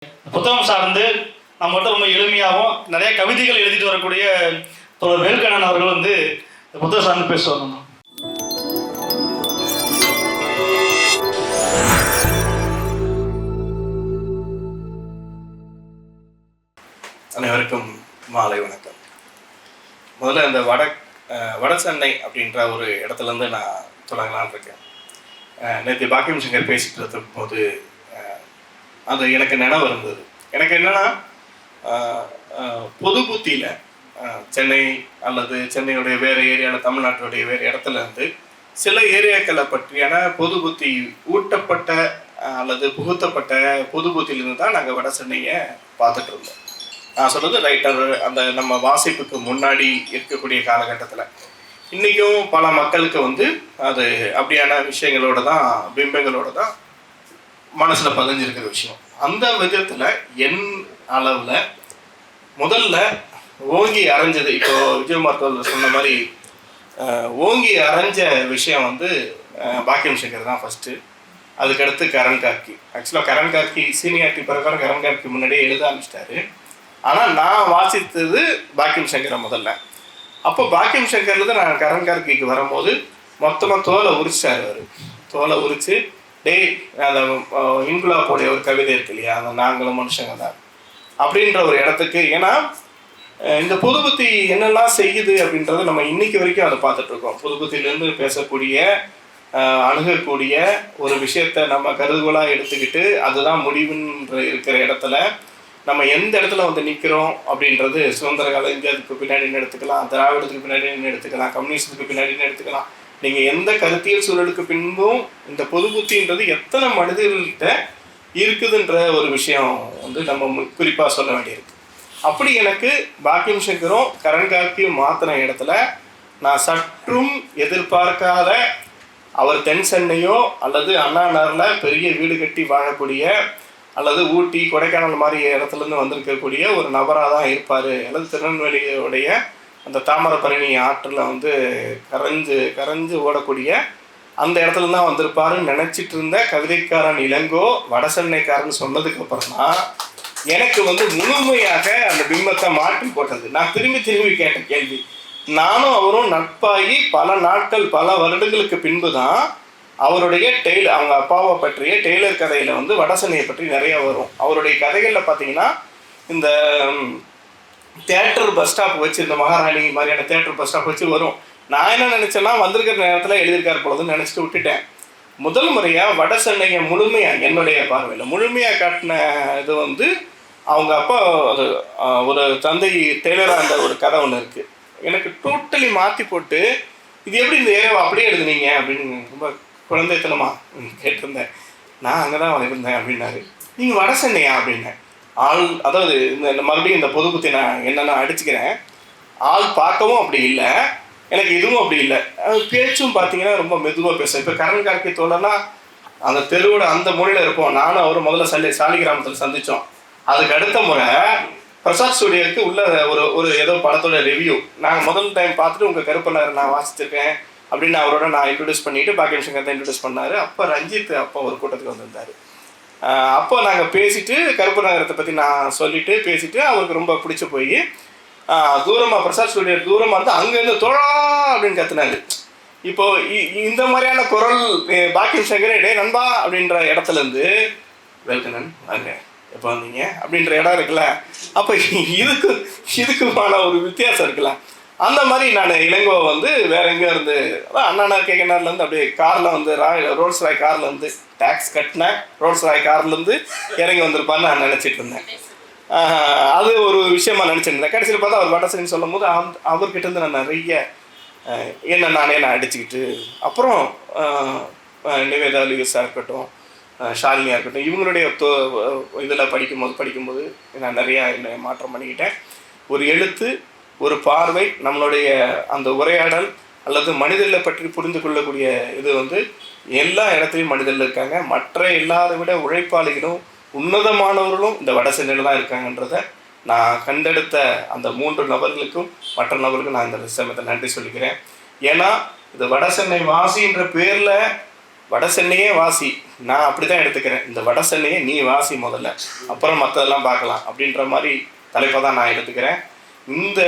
புத்தகம் சார்ந்து நம்மகிட்ட ரொம்ப எளிமையாகவும் நிறைய கவிதைகள் எழுதிட்டு வரக்கூடிய தோழர் வேல்கண்ணன் அவர்கள் வந்து புத்தகம் சார்ந்து பேசுவாங்க. அனைவருக்கும் மாலை வணக்கம். முதல்ல இந்த வடசென்னை அப்படின்ற ஒரு இடத்துலேருந்து நான் தொடங்கலான்னு இருக்கேன். நேற்று பாக்கியம் சங்கர் பேசிட்டு இருக்கும் போது அது எனக்கு நினைவு இருந்தது. எனக்கு என்னென்னா, பொது புத்தியில் சென்னை அல்லது சென்னையுடைய வேறு ஏரியாவில் தமிழ்நாட்டுடைய வேறு இடத்துல இருந்து சில ஏரியாக்களை பற்றியான பொது புத்தி ஊட்டப்பட்ட அல்லது புகுத்தப்பட்ட பொது புத்தியிலிருந்து தான் நாங்கள் வட சென்னையை பார்த்துட்டு இருந்தோம். நான் சொல்கிறது ரைட்டர் அந்த நம்ம வாசிப்புக்கு முன்னாடி இருக்கக்கூடிய காலகட்டத்தில் இன்றைக்கும் பல மக்களுக்கு வந்து அது அப்படியான விஷயங்களோட தான் பிம்பங்களோட தான் மனசில் பதிஞ்சிருக்கிற விஷயம். அந்த விதத்தில் என் அளவில் முதல்ல ஓங்கி அரைஞ்சது, இப்போ விஜயகுமார் சொன்ன மாதிரி ஓங்கி அரைஞ்ச விஷயம் வந்து பாக்கியம் சங்கர் தான் ஃபஸ்ட்டு. அதுக்கடுத்து கரண் கார்கி. ஆக்சுவலாக கரண் கார்கி சீனியாரிட்டி பிரகாரம் கரண் கார்கி முன்னாடியே எழுத ஆரம்பிச்சிட்டாரு. ஆனால் நான் வாசித்தது பாக்கியம் சங்கரை முதல்ல. அப்போ பாக்கியம் சங்கர்லேருந்து நான் கரண் கார்கிக்கு வரும்போது மொத்தமாக தோலை உரிச்சார். அவர் தோலை உரித்து அந்த இன்குலாப்போடைய ஒரு கவிதை இருக்கு இல்லையா, அந்த நாங்களும் மனுஷங்க தான் அப்படின்ற ஒரு இடத்துக்கு. ஏன்னா இந்த பொது புத்தி என்னெல்லாம் செய்யுது அப்படின்றத நம்ம இன்னைக்கு வரைக்கும் அதை பார்த்துட்ருக்கோம். பொது புத்தியிலேருந்து பேசக்கூடிய அணுகக்கூடிய ஒரு விஷயத்தை நம்ம கருதுகோளாக எடுத்துக்கிட்டு அதுதான் முடிவுன்ற இருக்கிற இடத்துல நம்ம எந்த இடத்துல வந்து நிற்கிறோம் அப்படின்றது சுதந்திர கால இந்தியாவுக்கு பின்னாடின்னு எடுத்துக்கலாம், திராவிடத்துக்கு பின்னாடின்னு எடுத்துக்கலாம், கம்யூனிஸ்டுக்கு பின்னாடின்னு எடுத்துக்கலாம். நீங்கள் எந்த கருத்தியல் சூழலுக்கு பின்பும் இந்த பொது புத்தின்றது எத்தனை மனிதர்கள்கிட்ட இருக்குதுன்ற ஒரு விஷயம் வந்து நம்ம குறிப்பாக சொல்ல வேண்டியிருக்கு. அப்படி எனக்கு பாக்கியம் சங்கரும் கரண் கார்கியும் மாற்றின இடத்துல நான் சற்றும் எதிர்பார்க்காத அவர் தென் சென்னையோ அல்லது அண்ணா நகரில் பெரிய வீடு கட்டி வாழக்கூடிய அல்லது ஊட்டி கொடைக்கானல் மாதிரி இடத்துலேருந்து வந்திருக்கக்கூடிய ஒரு நபராக தான் இருப்பார். அல்லது திருநெல்வேலியோடைய அந்த தாமிரபரணி ஆற்றில் வந்து கரைஞ்சு ஓடக்கூடிய அந்த இடத்துல தான் வந்திருப்பாருன்னு நினச்சிட்டு இருந்த கவிதைக்காரன் இளங்கோ வடசென்னைக்காரன் சொன்னதுக்கப்புறம் தான் எனக்கு வந்து முழுமையாக அந்த பிம்பத்தை மாற்றி போட்டது. நான் திரும்பி கேட்ட கேள்வி, நானும் அவரும் நட்பாகி பல நாட்கள் பல வருடங்களுக்கு பின்பு தான் அவருடைய அவங்க அப்பாவை பற்றிய டெய்லர் கதையில் வந்து வடசென்னையை பற்றி நிறைய வரும். அவருடைய கதைகளில் பார்த்தீங்கன்னா இந்த தேட்டர் பஸ் ஸ்டாப் வச்சு, இந்த மகாராணி மாதிரியான தேட்டர் பஸ் ஸ்டாப் வச்சு வரும். நான் என்ன நினச்சேன்னா வந்திருக்கிற நேரத்தில் எழுதியிருக்கார் போலதுன்னு நினச்சிட்டு விட்டுட்டேன். முதல் முறையாக வட சென்னையை முழுமையாக என்னுடைய பார்வையில் முழுமையாக காட்டின இது வந்து அவங்க அப்பா ஒரு தந்தை டெய்லராக அந்த ஒரு கதை ஒன்று இருக்குது. எனக்கு டோட்டலி மாற்றி போட்டு இது எப்படி இந்த ஏரியாவை அப்படியே எழுதுனீங்க அப்படின்னு ரொம்ப குழந்தைத்தனமாக கேட்டிருந்தேன். நான் அங்கே தான் இருந்தேன் அப்படின்னாரு. நீங்கள் வட சென்னையா அப்படின்னேன். அதாவது இந்த மறுபடியும் இந்த பொது புத்தி நான் என்னென்ன அடிச்சுக்கிறேன். ஆள் பார்க்கவும் அப்படி இல்லை, எனக்கு இதுவும் அப்படி இல்லை. பேச்சும் பார்த்தீங்கன்னா ரொம்ப மெதுவாக பேசுவேன். இப்போ கரண் கார்கி தோழனா அந்த தெருவோட அந்த மொழியில் இருப்போம். நானும் அவர் முதல்ல சாலிகிராமத்தில் சந்தித்தோம். அதுக்கு அடுத்த முறை பிரசாத் ஸ்டுடியோவுக்கு உள்ள ஒரு ஏதோ படத்தோட ரிவ்யூ நாங்கள் முதல் டைம் பார்த்துட்டு உங்கள் கருப்பனார் நான் வாசிச்சிருக்கேன் அப்படின்னு அவரோட நான் இன்ட்ரடியூஸ் பண்ணிவிட்டு பாக்கியம் சங்கர் தான் இன்ட்ரடியூஸ் பண்ணார். அப்போ ரஞ்சித் அப்போ ஒரு கூட்டத்துக்கு வந்திருந்தார். அப்போ நாங்கள் பேசிவிட்டு கருப்பு நகரத்தை பற்றி நான் சொல்லிவிட்டு பேசிவிட்டு அவருக்கு ரொம்ப பிடிச்சி போய் தூரமாக பிரசாத் ஸ்டுடியோ தூரமாக இருந்து அங்கேருந்து தோழா அப்படின்னு கற்றுனாரு. இப்போது இந்த மாதிரியான குரல் பாக்கியம் சங்கரே டே நண்பா அப்படின்ற இடத்துலேருந்து வெல்கண்ணன் வாங்க எப்போ வந்தீங்க அப்படின்ற இடம் இருக்குல்ல, அப்போ இதுக்குமான ஒரு வித்தியாசம் இருக்குல்ல. அந்த மாதிரி நான் இளங்கோ வந்து வேற எங்கேயோ இருந்து அண்ணா கேகனார்லேருந்து அப்படியே காரில் வந்து ரோல்ஸ் ராய் காரில் வந்து டேக்ஸ் கட்டினேன் ரோல்ஸ் ராய் கார்லேருந்து இறங்கி வந்திருப்பான்னு நான் நினச்சிட்டு இருந்தேன். அது ஒரு விஷயமா நினச்சிட்டு இருந்தேன். கடைசியில் பார்த்தா அவர் வடசென்னை சொல்லும் போது அவர்கிட்ட இருந்து நான் நிறைய நானே அடிச்சுக்கிட்டு அப்புறம் நிவேதா லிவிஸாக இருக்கட்டும், ஷாலினியாக இருக்கட்டும், இவங்களுடைய இதில் படிக்கும்போது நான் நிறையா என்னை மாற்றம் பண்ணிக்கிட்டேன். ஒரு எழுத்து, ஒரு பார்வை, நம்மளுடைய அந்த உரையாடல் அல்லது மனிதர்களை பற்றி புரிந்து கொள்ளக்கூடிய இது வந்து எல்லா இடத்துலையும் மனிதர்கள் இருக்காங்க. மற்ற எல்லாரை விட உழைப்பாளிகளும் உன்னதமானவர்களும் இந்த வட சென்னையில் தான் இருக்காங்கன்றதை நான் கண்டெடுத்த அந்த 3 நபர்களுக்கும் மற்ற நபர்களுக்கும் நான் இந்த சமயத்தை நன்றி சொல்லிக்கிறேன். ஏன்னா இந்த வட சென்னை வாசின்ற பேரில் வட சென்னையே வாசி, நான் அப்படி தான் எடுத்துக்கிறேன். இந்த வட சென்னையே நீ வாசி முதல்ல, அப்புறம் மற்றதெல்லாம் பார்க்கலாம் அப்படின்ற மாதிரி தலைப்பை தான் நான் எடுத்துக்கிறேன். இந்த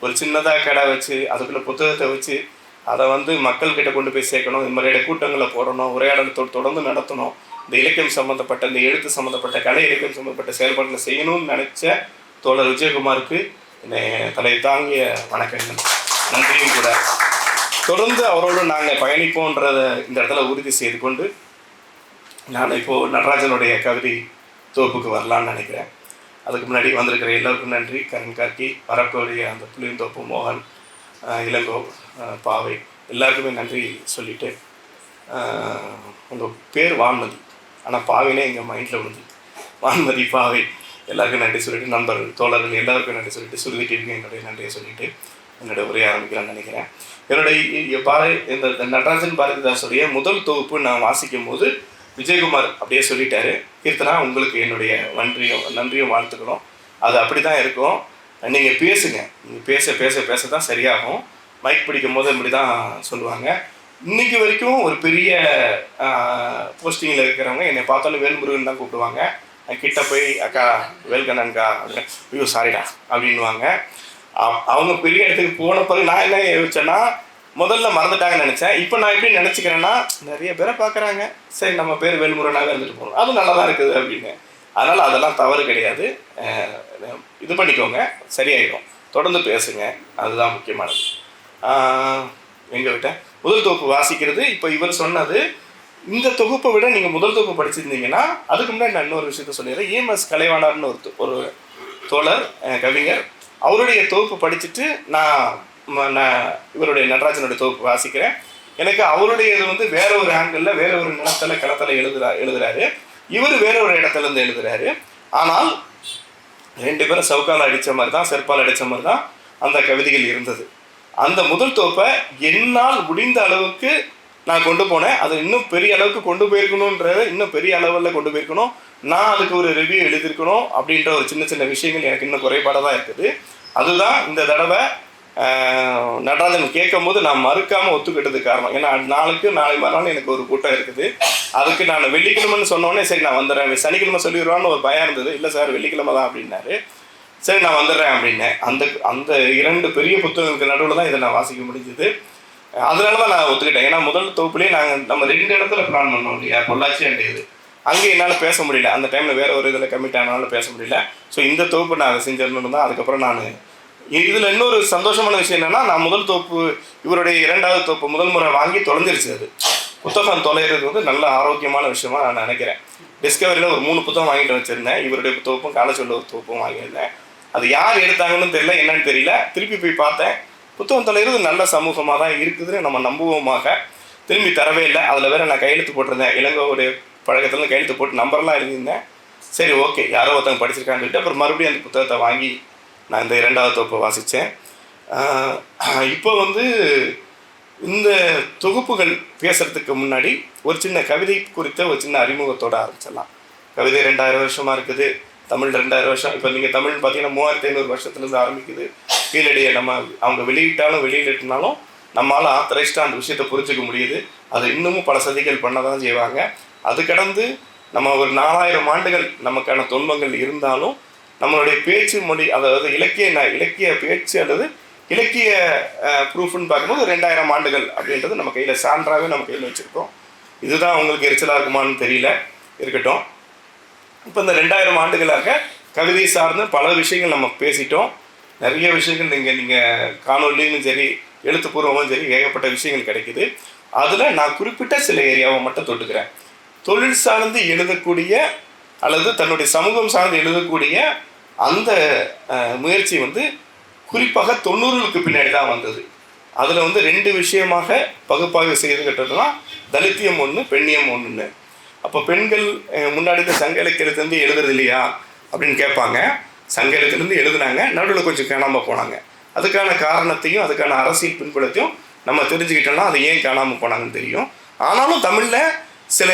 ஒரு சின்னதாக கடை வச்சு அதுக்குள்ளே புத்தகத்தை வச்சு அதை வந்து மக்கள்கிட்ட கொண்டு போய் சேர்க்கணும், இந்த மாதிரியான கூட்டங்களை போடணும், உரையாடல் தொடர்ந்து நடத்தணும், இந்த இலக்கியம் சம்மந்தப்பட்ட, இந்த எழுத்து சம்மந்தப்பட்ட, கலை இலக்கியம் சம்மந்தப்பட்ட செயல்பாடுகளை செய்யணும்னு நினச்ச தோழர் விஜயகுமாருக்கு என்னை தலை தாங்கிய வணக்கங்கள், நன்றியும் கூட. தொடர்ந்து அவரோடு நாங்கள் பயணிப்போன்றதை இந்த இடத்துல உறுதி செய்து கொண்டு நான் இப்போது நடராஜனுடைய கவிதை தொகுப்புக்கு வரலான்னு நினைக்கிறேன். அதுக்கு முன்னாடி வந்திருக்கிற எல்லோருக்கும் நன்றி. கரண் கார்கி, வரக்கூடிய அந்த புளியந்தோப்பு, மோகன், இளங்கோ, பாவை, எல்லாருக்குமே நன்றி சொல்லிவிட்டு, உங்கள் பேர் வான்மதி, ஆனால் பாவைனே எங்கள் மைண்டில் விழுந்து, வான்மதி, பாவை, எல்லாருக்கும் நன்றி சொல்லிவிட்டு, நண்பர்கள், தோழர்கள் எல்லாருக்கும் நன்றி சொல்லிவிட்டு, சுருதி டிவிக்கு என்னுடைய நன்றியை சொல்லிவிட்டு என்னுடைய உரையை ஆரம்பிக்கலாம்னு நினைக்கிறேன். என்னுடைய இந்த நடராஜன் பாரதிதாசுடைய முதல் தொகுப்பு நான் வாசிக்கும் போது விஜயகுமார் அப்படியே சொல்லிட்டாரு, கீர்த்தனா உங்களுக்கு என்னுடைய நன்றியும் வாழ்த்துக்கணும், அது அப்படி தான் இருக்கும், நீங்கள் பேசுங்க, நீங்கள் பேச தான் சரியாகும், மைக் பிடிக்கும் போது இப்படி தான் சொல்லுவாங்க. இன்றைக்கி வரைக்கும் ஒரு பெரிய போஸ்டிங்கில் இருக்கிறவங்க என்னை பார்த்தாலும் வேல்முருகன் தான் கூப்பிடுவாங்க. கிட்ட போய் அக்கா வேல்கண்ணன்கா அப்படின்னு, ஐயோ சாரிடா அப்படின்வாங்க. அவங்க பெரிய இடத்துக்கு போன பிறகு நான் என்ன யோசிச்சேன்னா, முதல்ல மறந்துட்டாங்கன்னு நினச்சேன். இப்போ நான் எப்படி நினச்சிக்கிறேன்னா, நிறைய பேரை பார்க்குறாங்க, சரி நம்ம பேர் வேல்முருகனாக இருந்துட்டு போகணும், அதுவும் நல்லா தான் இருக்குது அப்படின்னு. அதனால் அதெல்லாம் தவறு கிடையாது, இது பண்ணிக்கோங்க, சரியாயிடும், தொடர்ந்து பேசுங்க, அதுதான் முக்கியமானது. எங்கள் விட்ட முதல் தொகுப்பு வாசிக்கிறது, இப்போ இவர் சொன்னது, இந்த தொகுப்பை விட நீங்கள் முதல் தொகுப்பு படிச்சிருந்தீங்கன்னா, அதுக்கு முன்னாடி நான் இன்னொரு விஷயத்த சொல்லிடுறேன். EMS கலைவாணர்னு ஒரு தோழர் கவிஞர், அவருடைய தொகுப்பு படிச்சுட்டு நான் இவருடைய நடராஜனுடைய தொகுப்பு வாசிக்கிறேன். எனக்கு அவருடைய இது வந்து வேற ஒரு ஆங்கிளில், வேற ஒரு களத்தில் எழுதுறாரு, இவர் வேற ஒரு இடத்துலேருந்து எழுதுறாரு. ஆனால் 2 பேரும் சவுக்கால் அடித்த மாதிரி தான், செருப்பால் அடித்த மாதிரி தான் அந்த கவிதைகள் இருந்தது. அந்த முதல் தொகுப்பை என்னால் முடிந்த அளவுக்கு நான் கொண்டு போனேன். அது இன்னும் பெரிய அளவுக்கு கொண்டு போயிருக்கணுன்றத, இன்னும் பெரிய அளவில் கொண்டு போயிருக்கணும், நான் அதுக்கு ஒரு ரிவ்யூ எழுதியிருக்கணும் அப்படின்ற ஒரு சின்ன விஷயங்கள் எனக்கு இன்னும் குறைபாடாக தான் இருக்குது. அதுதான் இந்த தடவை நடராஜன் கேட்கும் போது நான் மறுக்காமல் ஒத்துக்கிட்டதுக்கு காரணம். ஏன்னா நாளை மறுநாள் எனக்கு ஒரு கூட்டம் இருக்குது, அதுக்கு நான் வெள்ளிக்கிழமைன்னு சொன்னோடனே சரி நான் வந்துடுறேன், சனிக்கிழமை சொல்லிடுவான்னு ஒரு பயம் இருந்தது. இல்லை சார் வெள்ளிக்கிழமை தான் அப்படின்னாரு. சரி நான் வந்துடுறேன் அப்படின்னேன். அந்த 2 பெரிய புத்தகங்களுக்கு நடுவில் தான் இதை நான் வாசிக்க முடிஞ்சது. அதனால தான் நான் ஒத்துக்கிட்டேன். ஏன்னா முதல் தொகுப்புலேயே நம்ம 2 இடத்துல பிளான் பண்ணோம் இல்லையா, பொள்ளாச்சி அண்ட் இது, அங்கே என்னால் பேச முடியல, அந்த டைமில் வேறு ஒரு இதில் கமிட் ஆனாலும் பேச முடியல. ஸோ இந்த தொகுப்பு நான் அதை செஞ்சிடணும் தான். அதுக்கப்புறம் நான் இதில் இன்னொரு சந்தோஷமான விஷயம் என்னென்னா, நான் முதல் தொகுப்பு இவருடைய 2வது தொகுப்பு முதல் முறை வாங்கி தொலைஞ்சிருச்சு. அது புத்தகம் தொலைகிறது வந்து நல்ல ஆரோக்கியமான விஷயமா நான் நினைக்கிறேன். டிஸ்கவரியில் ஒரு 3 புத்தகம் வாங்கிட்டு வச்சுருந்தேன், இவருடைய தொகுப்பும் காலேஜில் ஒரு தொகுப்பும் வாங்கியிருந்தேன். அது யார் எடுத்தாங்கன்னு தெரியல, என்னன்னு தெரியல, திருப்பி போய் பார்த்தேன், புத்தகம் தொலைகிறது நல்ல சமூகமாக தான் இருக்குதுன்னு நம்ம நம்புவோமாக. திரும்பி தரவே இல்லை. அதில் வேறு நான் கையெழுத்து போட்டிருந்தேன், இளங்கோவுடைய பழக்கத்துலேருந்து கையெழுத்து போட்டு நம்பர்லாம் எழுதியிருந்தேன். சரி ஓகே, யாரோ ஒருத்தவங்க படிச்சிருக்கான்னு சொல்லிட்டு அப்புறம் மறுபடியும் அந்த புத்தகத்தை வாங்கி நான் இந்த 2வது தொகுப்பை வாசித்தேன். இப்போ வந்து இந்த தொகுப்புகள் பேசுகிறதுக்கு முன்னாடி ஒரு சின்ன கவிதை குறித்த ஒரு சின்ன அறிமுகத்தோடு ஆரம்பிச்சிடலாம். கவிதை 2000 வருஷமாக இருக்குது, தமிழ் 2000 வருஷம். இப்போ நீங்கள் தமிழ்னு பார்த்தீங்கன்னா 3500 வருஷத்துலேருந்து ஆரம்பிக்குது. கீழடியை அவங்க வெளியிட்டாலும் வெளியிட்டாலும் நம்மளால் ஆத்தரைஸ்டாக அந்த விஷயத்தை புரிஞ்சிக்க முடியுது. அது இன்னமும் பல சதிகள் பண்ண தான் செய்வாங்க. அது கடந்து நம்ம ஒரு 4000 ஆண்டுகள் நமக்கான துன்பங்கள் இருந்தாலும் நம்மளுடைய பேச்சு மொழி, அதாவது இலக்கிய பேச்சு அல்லது இலக்கிய ப்ரூஃப்னு பார்க்கும்போது 2000 ஆண்டுகள் அப்படின்றது நம்ம கையில் சான்றாகவே நம்ம கையில் வச்சுருக்கோம். இதுதான் உங்களுக்கு எரிச்சலாக இருக்குமான்னு தெரியல, இருக்கட்டும். இப்போ இந்த 2000 ஆண்டுகளாக கவிதை சார்ந்து பல விஷயங்கள் நம்ம பேசிட்டோம். நிறைய விஷயங்கள் நீங்கள் காணொலியும் சரி எழுத்துப்பூர்வமும் சரி ஏகப்பட்ட விஷயங்கள் கிடைக்குது. அதில் நான் குறிப்பிட்ட சில ஏரியாவை மட்டும் தொட்டுக்கிறேன். தொழில் சார்ந்து எழுதக்கூடிய அல்லது தன்னுடைய சமூகம் சார்ந்து எழுதக்கூடிய அந்த முயற்சி வந்து குறிப்பாக 90களுக்கு பின்னாடி தான் வந்தது. அதில் வந்து 2 விஷயமாக பகுப்பாய்வு செய்துக்கிட்டதுனா தலித்தியம் ஒன்று, பெண்ணியம் ஒன்றுன்னு. அப்போ பெண்கள் முன்னாடி இந்த சங்க இலக்கியத்திலேருந்து எழுதுறது இல்லையா அப்படின்னு கேட்பாங்க. சங்க இலக்கியத்திலேருந்து எழுதுனாங்க, நடுவில் கொஞ்சம் காணாமல் போனாங்க. அதுக்கான காரணத்தையும் அதுக்கான அரசியல் பின்புலத்தையும் நம்ம தெரிஞ்சுக்கிட்டோம்னா அது ஏன் காணாமல் போனாங்கன்னு தெரியும். ஆனாலும் தமிழில் சில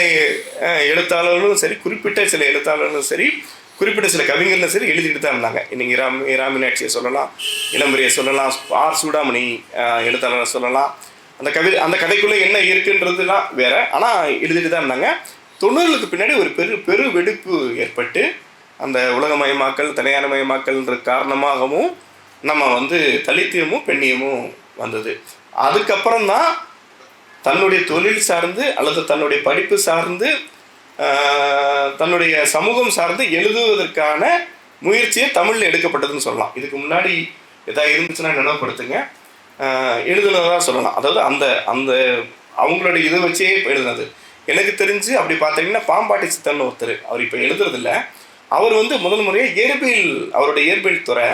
எழுத்தாளர்களும் சரி, குறிப்பிட்ட சில எழுத்தாளர்களும் சரி, குறிப்பிட்ட சில கவிஞர்களும் சரி எழுதிட்டு தான் இருந்தாங்க. இன்றைக்கி ராமினாட்சியை சொல்லலாம், இளம்பரியை சொல்லலாம், ஆர் சூடாமணி எழுத்தாளரை சொல்லலாம், அந்த கதைக்குள்ளே என்ன இருக்குன்றதுலாம் வேற. ஆனால் எழுதிட்டு தான் இருந்தாங்க. 90களுக்கு பின்னாடி ஒரு பெரு வெடிப்பு ஏற்பட்டு அந்த உலகமயமாக்கல் தனியார்மயமாக்கல்ன்ற காரணமாகவும் நம்ம வந்து தலித்தியமும் பெண்ணியமும் வந்தது. அதுக்கப்புறம் தான் தன்னுடைய தொழில் சார்ந்து அல்லது தன்னுடைய படிப்பு சார்ந்து தன்னுடைய சமூகம் சார்ந்து எழுதுவதற்கான முயற்சியை தமிழில் எடுக்கப்பட்டதுன்னு சொல்லலாம். இதுக்கு முன்னாடி எதாவது இருந்துச்சுன்னா நினைவுபடுத்துங்க. எழுதுனதாக சொல்லலாம். அதாவது அந்த அந்த அவங்களுடைய இதை வச்சே எழுதுனது. எனக்கு தெரிஞ்சு அப்படி பார்த்தீங்கன்னா பாம்பாட்டி சித்தன் ஒருத்தர், அவர் இப்போ எழுதுறதில்ல. அவர் வந்து முதல் முறையாக இயற்பியல், அவருடைய இயற்பியல் துறை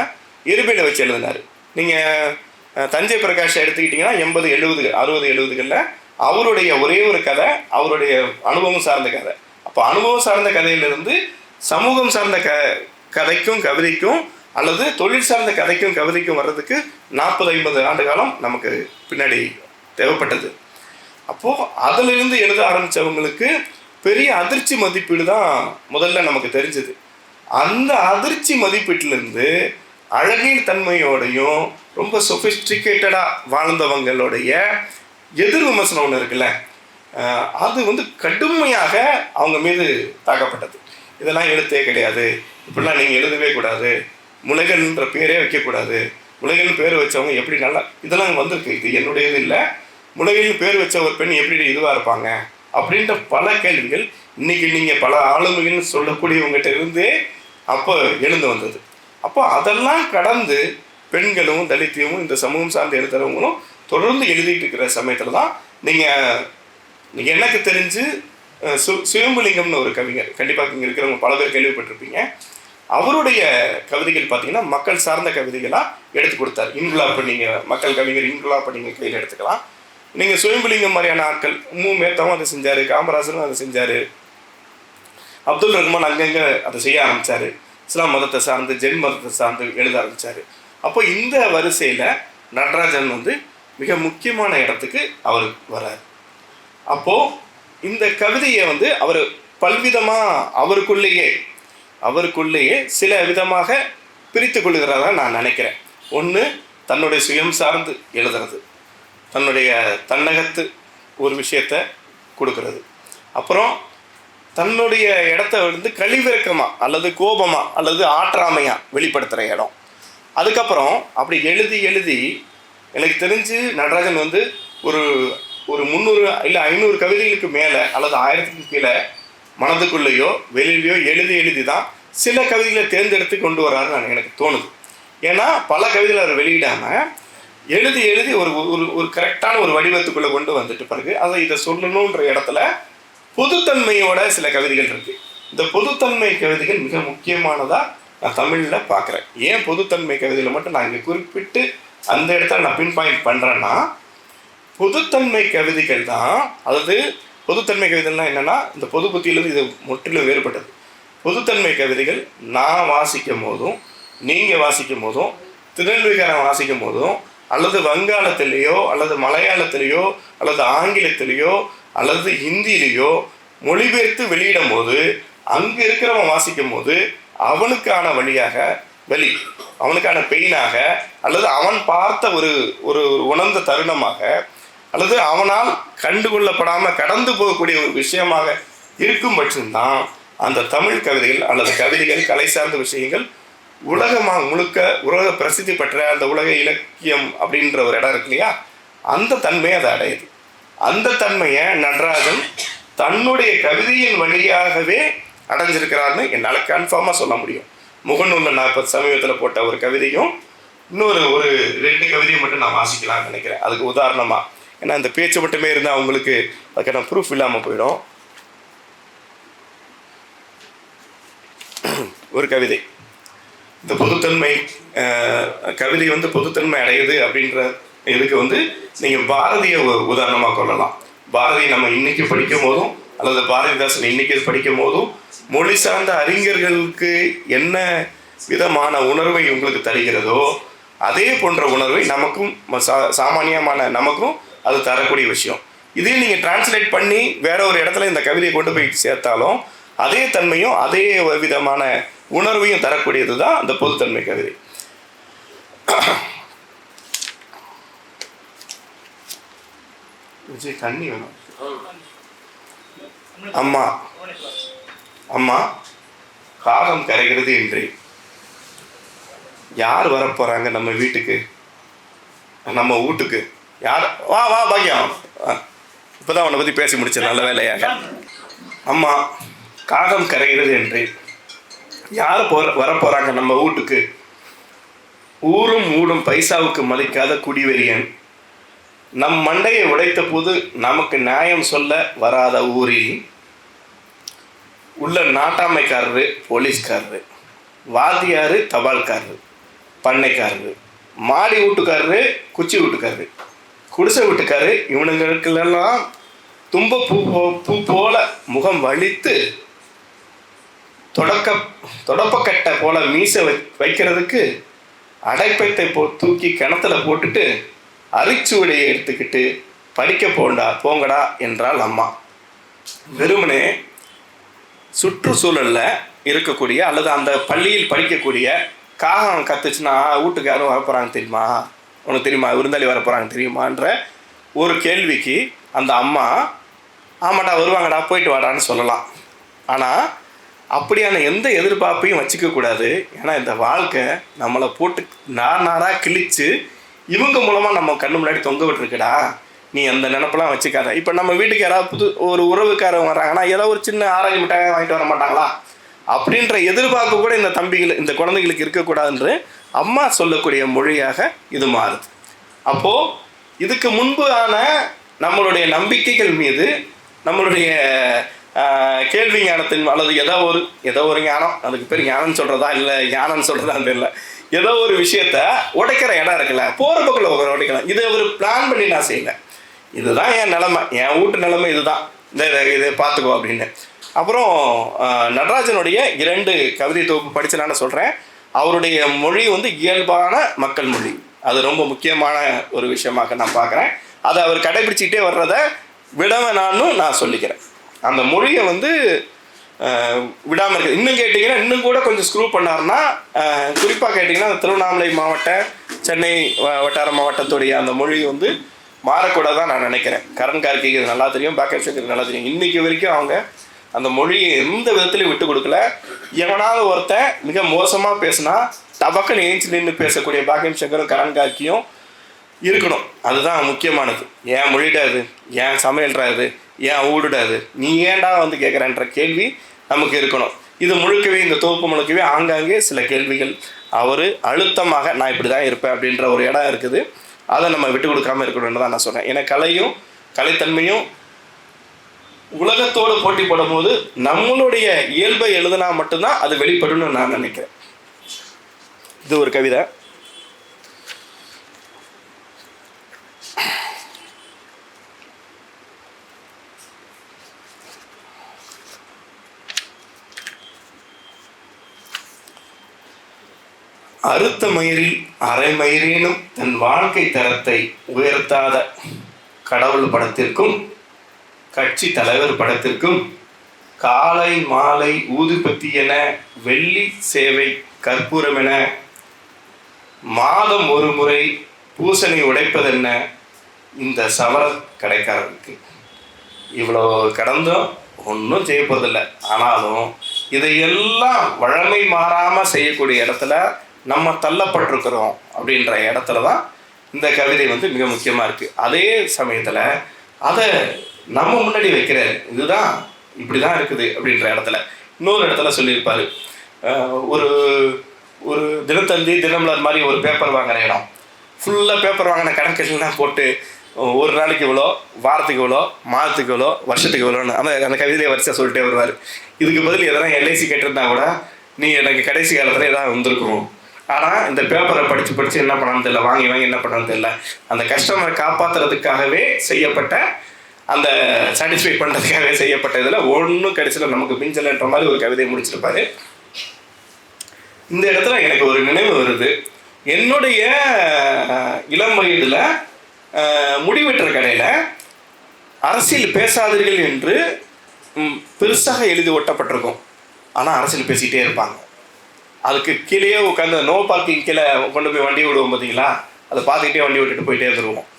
இயற்பியலை வச்சு எழுதினார். நீங்கள் தஞ்சை பிரகாஷை எடுத்துக்கிட்டிங்கன்னா 80, 70, 60, 70களில் அவருடைய ஒரே ஒரு கதை அவருடைய அனுபவம் சார்ந்த கதை. அப்போ அனுபவம் சார்ந்த கதையிலிருந்து சமூகம் சார்ந்த கதைக்கும் கவிதைக்கும் அல்லது தொழில் சார்ந்த கதைக்கும் கவிதைக்கும் வர்றதுக்கு 40-50 ஆண்டு காலம் நமக்கு பின்னாடி தேவைப்பட்டது. அப்போது அதிலிருந்து எழுத ஆரம்பித்தவங்களுக்கு பெரிய அதிர்ச்சி மதிப்பீடு தான் முதல்ல நமக்கு தெரிஞ்சது. அந்த அதிர்ச்சி மதிப்பீட்டிலேருந்து அழகின் தன்மையோடையும் ரொம்ப சொஃபிஸ்டிகேட்டடாக வாழ்ந்தவங்களுடைய எதிர் விமர்சனம் ஒன்று இருக்குல்ல, அது வந்து கடுமையாக அவங்க மீது தாக்கப்பட்டது. இதெல்லாம் எழுத்தே கிடையாது, இப்படிலாம் நீங்கள் எழுதவே கூடாது, முளைகள்ன்ற பேரே வைக்கக்கூடாது, முளைகள்னு பேர் வச்சவங்க எப்படி நல்லா, இதெல்லாம் வந்திருக்கு. இது என்னுடையது இல்லை, முளைகள்னு பேர் வச்ச ஒரு பெண் எப்படி இதுவாக இருப்பாங்க அப்படின்ற பல கேள்விகள் இன்றைக்கி நீங்கள் பல ஆளுமைகள்னு சொல்லக்கூடியவங்ககிட்ட இருந்தே அப்போ எழுந்து வந்தது. அப்போ அதெல்லாம் கடந்து பெண்களும் தலித்தியமும் இந்த சமூகம் சார்ந்து எழுதுறவங்களும் தொடர்ந்து எழுதிட்டு இருக்கிற சமயத்தில் தான் நீங்கள் எனக்கு தெரிஞ்சு சுயம்புலிங்கம்னு ஒரு கவிஞர், கண்டிப்பாக இங்கே இருக்கிறவங்க பல பேர் கேள்விப்பட்டிருப்பீங்க. அவருடைய கவிதைகள் பார்த்தீங்கன்னா மக்கள் சார்ந்த கவிதைகளாக எடுத்து கொடுத்தார். இன்குலாப் நீங்கள் மக்கள் கவிஞர் இன்குலாப் நீங்கள் கையில் எடுத்துக்கலாம். நீங்கள் சுயம்புலிங்கம் மாதிரியான ஆட்கள் மேத்தாவும் அதை செஞ்சார், காமராஜரும் அதை செஞ்சார், அப்துல் ரஹ்மான் அங்கங்கே அதை செய்ய ஆரம்பித்தார், இஸ்லாம் மதத்தை சார்ந்து ஜென் மதத்தை சார்ந்து எழுத ஆரம்பித்தார். அப்போ இந்த வரிசையில் நடராஜன் வந்து மிக முக்கியமான இடத்துக்கு அவர் வர்றார். அப்போது இந்த கவிதையை வந்து அவர் பல்விதமாக அவருக்குள்ளேயே சில விதமாக பிரித்து கொள்கிறதா நான் நினைக்கிறேன். ஒன்று, தன்னுடைய சுயம் சார்ந்து எழுதுறது, தன்னுடைய தன்னகத்து ஒரு விஷயத்தை கொடுக்கறது, அப்புறம் தன்னுடைய இடத்த வந்து கழிவிறக்கமாக அல்லது கோபமாக அல்லது ஆற்றாமையாக வெளிப்படுத்துகிற இடம். அதுக்கப்புறம் அப்படி எழுதி எனக்கு தெரிஞ்சு நடராஜன் வந்து ஒரு 300 இல்லை 500 கவிதைகளுக்கு மேலே அல்லது 1000க்கு கீழே மனதுக்குள்ளேயோ வெளியிலையோ எழுதி தான் சில கவிதைகளை தேர்ந்தெடுத்து கொண்டு வர்றாருன்னு எனக்கு தோணுது. ஏன்னா பல கவிதைகளை அவர் வெளியிடாமல் எழுதி ஒரு கரெக்டான ஒரு வடிவத்துக்குள்ளே கொண்டு வந்துட்டு பிறகு அதை இதை சொல்லணுன்ற இடத்துல பொதுத்தன்மையோட சில கவிதைகள் இருக்குது. இந்த பொதுத்தன்மை கவிதைகள் மிக முக்கியமானதாக நான் தமிழில் பார்க்குறேன். ஏன் பொதுத்தன்மை கவிதையில் மட்டும் நான் இங்கே குறிப்பிட்டு அந்த இடத்துல நான் பின் பாயிண்ட் பண்ணுறேன்னா, பொதுத்தன்மை கவிதைகள் தான், அதாவது பொதுத்தன்மை கவிதைகள்லாம் என்னென்னா இந்த பொது புத்தியிலிருந்து இது முற்றிலும் வேறுபட்டது. பொதுத்தன்மை கவிதைகள் நான் வாசிக்கும் போதும் நீங்கள் வாசிக்கும் போதும் திருநெல்வேலிக்காரன் வாசிக்கும் போதும் அல்லது வங்காளத்திலேயோ அல்லது மலையாளத்திலேயோ அல்லது ஆங்கிலத்திலேயோ அல்லது ஹிந்திலேயோ மொழிபெயர்த்து வெளியிடும் போது அங்கே இருக்கிறவன் வாசிக்கும் போது அவனுக்கான வழியாக அவனுக்கான பெயினாக அல்லது அவன் பார்த்த ஒரு உணர்ந்த தருணமாக அல்லது அவனால் கண்டுகொள்ளப்படாமல் கடந்து போகக்கூடிய ஒரு விஷயமாக இருக்கும் பட்சம்தான் அந்த தமிழ் கவிதைகள் அல்லது கவிதைகள் கலை சார்ந்த விஷயங்கள் உலக பிரசித்தி பெற்ற அந்த உலக இலக்கியம் அப்படின்ற ஒரு இடம் இருக்கு இல்லையா, அந்த தன்மையை அதை அடையுது. அந்த தன்மையை நடராஜன் தன்னுடைய கவிதையின் வழியாகவே அடைஞ்சிருக்கிறாருன்னு என்னால் கன்ஃபார்மாக சொல்ல முடியும். முகநூலில் நான் இப்போ சமீபத்தில் போட்ட ஒரு கவிதையும் இன்னொரு 2 கவிதையை மட்டும் நான் வாசிக்கலாம்னு நினைக்கிறேன். அதுக்கு உதாரணமாக, ஏன்னா இந்த பேச்சு மட்டுமே இருந்தால் அவங்களுக்கு அதுக்கான ப்ரூஃப் இல்லாமல் போயிடும். ஒரு கவிதை, இந்த பொதுத்தன்மை கவிதை வந்து பொதுத்தன்மை அடையுது அப்படின்ற இதுக்கு வந்து நீங்கள் பாரதியை உதாரணமாக கொள்ளலாம். பாரதி நம்ம இன்னைக்கு படிக்கும் போதும் அல்லது பாரதிதாசன் இன்னைக்கு படிக்கும் போதும் மொழி சார்ந்த அறிஞர்களுக்கு என்ன விதமான உணர்வை உங்களுக்கு தருகிறதோ அதே போன்ற உணர்வை நமக்கும் சாமானியமான நமக்கும் அது தரக்கூடிய விஷயம். இதே நீங்கள் டிரான்ஸ்லேட் பண்ணி வேற ஒரு இடத்துல இந்த கவிதையை கொண்டு போய் சேர்த்தாலும் அதே தன்மையும் அதே விதமான உணர்வையும் தரக்கூடியது தான் அந்த பொதுத்தன்மை கவிதை. விஜய் தண்ணி வேணும். அம்மா அம்மா காகம் கரைகிறது என்று யார் வரப்போறாங்க நம்ம வீட்டுக்கு, நம்ம வீட்டுக்கு? யார்? வா வா பாக்கியம், இப்போதான் உன்னை பற்றி பேசி முடிச்ச நல்ல வேலையாக. அம்மா காகம் கரைகிறது என்று யார் வரப்போறாங்க நம்ம வீட்டுக்கு? ஊரும் ஊடும் பைசாவுக்கு மதிக்காத குடிவெறியன், நம் மண்டையை உடைத்த போது நமக்கு நியாயம் சொல்ல வராத ஊரில் உள்ள நாட்டாமைக்காரரு, போலீஸ்காரரு, வாத்தியாரு, தபால்காரரு, பண்ணைக்காரரு, மாடி வீட்டுக்காரரு, குச்சி வீட்டுக்காரரு, குடிசை வீட்டுக்காரரு, இவனுங்களுக்கெல்லாம் தும்ப பூ போல முகம் வலித்து தொடப்பக்கட்டை போல மீசை வைக்கிறதுக்கு அடைப்பத்தை தூக்கி கிணத்துல போட்டுட்டு அரிச்சுவடியை எடுத்துக்கிட்டு படிக்க போங்கடா என்றால் அம்மா. வெறுமனே சுற்றுச்சூழலில் இருக்கக்கூடிய அல்லது அந்த பள்ளியில் படிக்கக்கூடிய காகம் கத்துச்சுன்னா வீட்டுக்கு யாரும் வரப்போகிறாங்க தெரியுமா, உனக்கு தெரியுமா, விருந்தாளி வரப்போகிறாங்க தெரியுமான்ற ஒரு கேள்விக்கு அந்த அம்மா ஆமாடா வருவாங்கடா போயிட்டு வாடான்னு சொல்லலாம். ஆனால் அப்படியான எந்த எதிர்பார்ப்பையும் வச்சுக்கக்கூடாது. ஏன்னா இந்த வாழ்க்கை நம்மளை போட்டு நாராக கிழிச்சு இவங்க மூலமாக நம்ம கண்ணு முன்னாடி தொங்க விட்டுருக்குடா, நீ அந்த நினப்பெல்லாம் வச்சுக்காத. இப்போ நம்ம வீட்டுக்கு யாராவது ஒரு உறவுக்காரங்க வர்றாங்கன்னா ஏதோ ஒரு சின்ன ஆராய்ச்சி மிட்டாய் வாங்கிட்டு வர மாட்டாங்களா அப்படின்ற எதிர்பார்ப்பு கூட இந்த குழந்தைகளுக்கு இருக்கக்கூடாதுன்று அம்மா சொல்லக்கூடிய மொழியாக இது மாறுது. அப்போது இதுக்கு முன்பு ஆன நம்மளுடைய நம்பிக்கைகள் மீது நம்மளுடைய கேள்வி ஞானத்தின் அல்லது ஏதோ ஒரு ஞானம், அதுக்கு பேர் ஞானம் சொல்கிறதா இல்லை ஞானம் சொல்கிறதான்னு தெரியல, ஏதோ ஒரு விஷயத்த உடைக்கிற இடம் இருக்குல்ல, போகிற பக்கம் உடைக்கலாம். இதை ஒரு பிளான் பண்ணி நான் செய்யலை, இதுதான் என் நிலைமை, என் வீட்டு நிலைமை இதுதான், இதை பார்த்துக்கோ அப்படின்னு. அப்புறம் நடராஜனுடைய 2 கவிதை தொகுப்பு படித்து நான் சொல்கிறேன். அவருடைய மொழி இயல்பான மக்கள் மொழி, அது ரொம்ப முக்கியமான ஒரு விஷயமாக நான் பார்க்குறேன். அதை அவர் கடைபிடிச்சிக்கிட்டே வர்றதை விடவேனான்னு நான் சொல்லிக்கிறேன். அந்த மொழியை விடாமல் இருக்குது. இன்னும் கேட்டிங்கன்னா இன்னும் கூட கொஞ்சம் ஸ்க்ரூ பண்ணார்னா, குறிப்பாக கேட்டிங்கன்னா திருவண்ணாமலை மாவட்டம், சென்னை வட்டார மாவட்டத்துடைய அந்த மொழி மாறக்கூடாதான் நான் நினைக்கிறேன். கரண் கார்த்திக்கு இது நல்லா தெரியும், பாக்கியம் சங்கருக்கு நல்லா தெரியும். இன்றைக்கி வரைக்கும் அவங்க அந்த மொழியை எந்த விதத்துலையும் விட்டு கொடுக்கல. எவனாவது ஒருத்தன் மிக மோசமாக பேசினா டபக்குன்னு ஏஞ்சி நின்று பேசக்கூடிய பாக்கியம் சங்கரும் கரண் கார்த்தியும் இருக்கணும். அதுதான் முக்கியமானது. ஏன் மொழிடா இது, ஏன் சமையல்டா இது, ஏன் ஊடுடா இது, நீ ஏன்டா கேட்குறேன்ற கேள்வி நமக்கு இருக்கணும். இது முழுக்கவே இந்த தொகுப்பு முழுக்கவே ஆங்காங்கே சில கேள்விகள் அவர் அழுத்தமாக நான் இப்படி தான் இருப்பேன் அப்படின்ற ஒரு இடம் இருக்குது. அதை நம்ம விட்டு கொடுக்காமல் இருக்கணும்னு தான் நான் சொன்னேன். ஏன்னா கலையும் கலைத்தன்மையும் உலகத்தோடு போட்டி போடும்போது நம்மளுடைய இயல்பை எழுதினா மட்டும்தான் அது வெளிப்படும்னு நான் நினைக்கிறேன். இது ஒரு கவிதை. அறுத்த மயிரில் அரை மயிரேனும் தன் வாழ்க்கை தரத்தை உயர்த்தாத கடவுள் படத்திற்கும் கட்சி தலைவர் படத்திற்கும் காலை மாலை ஊதுபத்தி என வெள்ளி சேவை கற்பூரம் என மாதம் ஒரு முறை பூசணி உடைப்பதென்ன இந்த சவர கடைக்காரருக்கு. இவ்வளோ கடந்தும் ஒன்றும் செய்ய போகிறதில்லை. ஆனாலும் இதையெல்லாம் வழமை மாறாமல் செய்யக்கூடிய இடத்துல நம்ம தள்ளப்பட்டிருக்கிறோம் அப்படின்ற இடத்துல தான் இந்த கவிதை மிக முக்கியமாக இருக்குது. அதே சமயத்தில் அதை நம்ம முன்னாடி வைக்கிறாரு, இதுதான் இப்படி தான் இருக்குது அப்படின்ற இடத்துல. இன்னொரு இடத்துல சொல்லியிருப்பார், ஒரு ஒரு தினத்தந்தி தினமலர் மாதிரி ஒரு பேப்பர் வாங்குகிற இடம் ஃபுல்லாக பேப்பர் வாங்கின கணக்குலாம் போட்டு ஒரு நாளைக்கு இவ்வளோ, வாரத்துக்கு இவ்வளோ, மாதத்துக்கு இவ்வளோ, வருஷத்துக்கு இவ்வளோன்னு அந்த கவிதையை வரிசையாக சொல்லிட்டே வருவார். இதுக்கு பதில் எதனா எல்ஐசி கேட்டிருந்தா கூட நீ எனக்கு கடைசி காலத்தில் எதாவது வந்திருக்கணும். ஆனால் இந்த பேப்பரை படித்து என்ன பண்ணான்னு தெரியல, வாங்கி என்ன பண்ணான்னு தெரியல. அந்த கஸ்டமரை காப்பாற்றுறதுக்காகவே செய்யப்பட்ட, அந்த சாட்டிஸ்ஃபை பண்ணுறதுக்காகவே செய்யப்பட்ட இதில் ஒன்றும் கடைசியில் நமக்கு மிஞ்சலைன்ற மாதிரி ஒரு கவிதையை முடிச்சிருப்பார். இந்த இடத்துல எனக்கு ஒரு நினைவு வருது. என்னுடைய இளம் வயதில் முடிவெட்டுற கடையில் அரசியல் பேசாதீர்கள் என்று பெருசாக எழுதி ஒட்டப்பட்டிருக்கும். ஆனால் அரசியல் பேசிக்கிட்டே இருப்பாங்க. அதுக்கு கீழே உட்காந்து நோ பார்க்கிங் கீழே கொண்டு போய் வண்டி விடுவோம் பார்த்தீங்களா, அதை பார்த்துக்கிட்டே வண்டி விட்டுட்டு போயிட்டே இருந்துருவோம்.